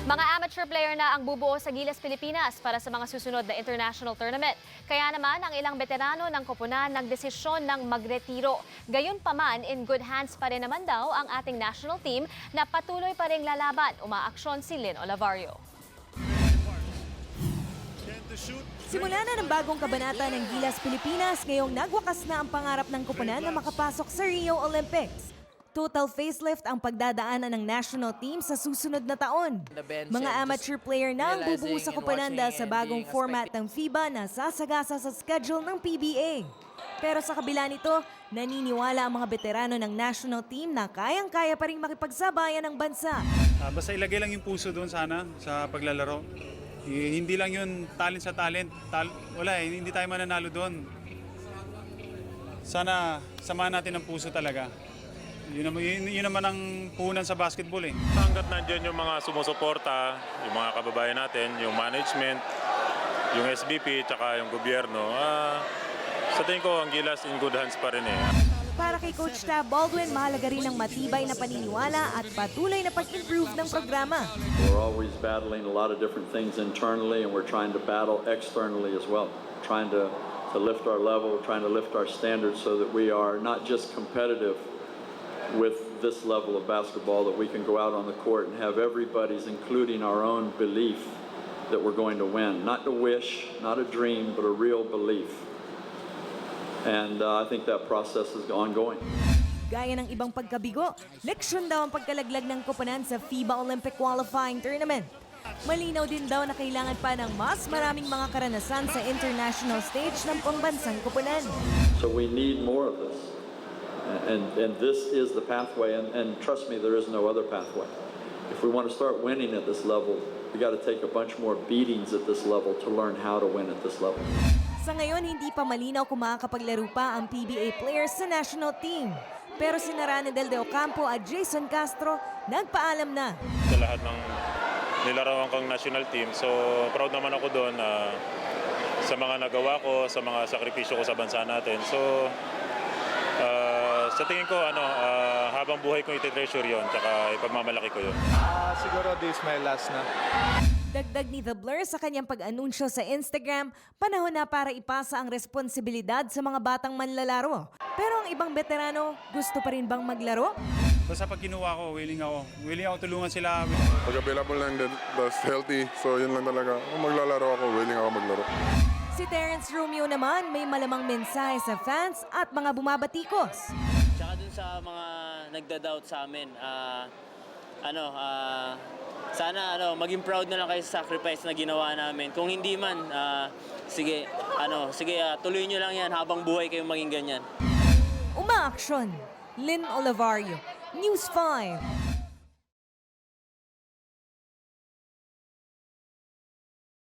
Mga amateur player na ang bubuo sa Gilas, Pilipinas para sa mga susunod na international tournament. Kaya naman ang ilang veterano ng koponan nagdesisyon ng magretiro. Gayunpaman, in good hands pa rin naman daw ang ating national team na patuloy pa ring lalaban. Umaaksyon si Lynn Olavario. Simula na ng bagong kabanata ng Gilas, Pilipinas, ngayong nagwakas na ang pangarap ng koponan na makapasok sa Rio Olympics. Total facelift ang pagdadaanan ng national team sa susunod na taon. Mga amateur player na ang bubuo sa koponan dahil sa bagong format ng FIBA na sasagasa sa schedule ng PBA. Pero sa kabila nito, naniniwala ang mga veterano ng national team na kayang-kaya pa rin makipagsabayan ng bansa. Basta ilagay lang yung puso doon sana sa paglalaro. Hindi lang yun talent sa talent. Hindi tayo mananalo doon. Sana samahan natin ang puso talaga. Yun naman ang puhunan sa basketball eh. Hanggat nandiyan yung mga sumusuporta, yung mga kababayan natin, yung management, yung SBP, tsaka yung gobyerno, sa tingin ko ang Gilas in good hands pa rin eh. Para kay Coach Tab Baldwin, mahalaga rin ang matibay na paniniwala at patuloy na pag-improve ng programa. We're always battling a lot of different things internally, and we're trying to battle externally as well. Trying to lift our level, trying to lift our standards so that we are not just competitive with this level of basketball, that we can go out on the court and have everybody's, including our own, belief that we're going to win. Not a wish, not a dream, but a real belief. And I think that process is ongoing. Gaya ng ibang pagkabigo, leksyon daw ang pagkalaglag ng koponan sa FIBA Olympic Qualifying Tournament. Malinaw din daw na kailangan pa ng mas maraming mga karanasan sa international stage ng pambansang koponan. So we need more of this. And this is the pathway, and trust me, there is no other pathway. If we want to start winning at this level, we got to take a bunch more beatings at this level to learn how to win at this level. Sa ngayon, hindi pa malinaw kung makakapaglaro pa ang PBA players sa national team. Pero si Ranedel De Ocampo at Jason Castro nagpaalam na. Sa lahat ng nilarawan kong national team, so proud naman ako doon sa mga nagawa ko, sa mga sakripisyo ko sa bansa natin. So sa tingin ko, habang buhay ko iti-treasure yun, tsaka ipagmamalaki ko yun. Siguro this is my last na. Dagdag ni The Blur sa kanyang pag-anunsyo sa Instagram, panahon na para ipasa ang responsibilidad sa mga batang manlalaro. Pero ang ibang veterano, gusto pa rin bang maglaro? Basta pag kinuha ko, willing ako. Willing ako tulungan sila. Pag available lang, that's healthy. So yun lang talaga. Kung maglalaro ako, willing ako maglaro. Si Terrence Romeo naman may malamang mensahe sa fans at mga bumabatikos. Tsaka dun sa mga nagda-doubt sa amin, sana maging proud na lang kayo sa sacrifice na ginawa namin. Kung hindi man, sige, tuloy nyo lang yan habang buhay kayong maging ganyan. Umaaksyon, Lynn Olavario, News 5.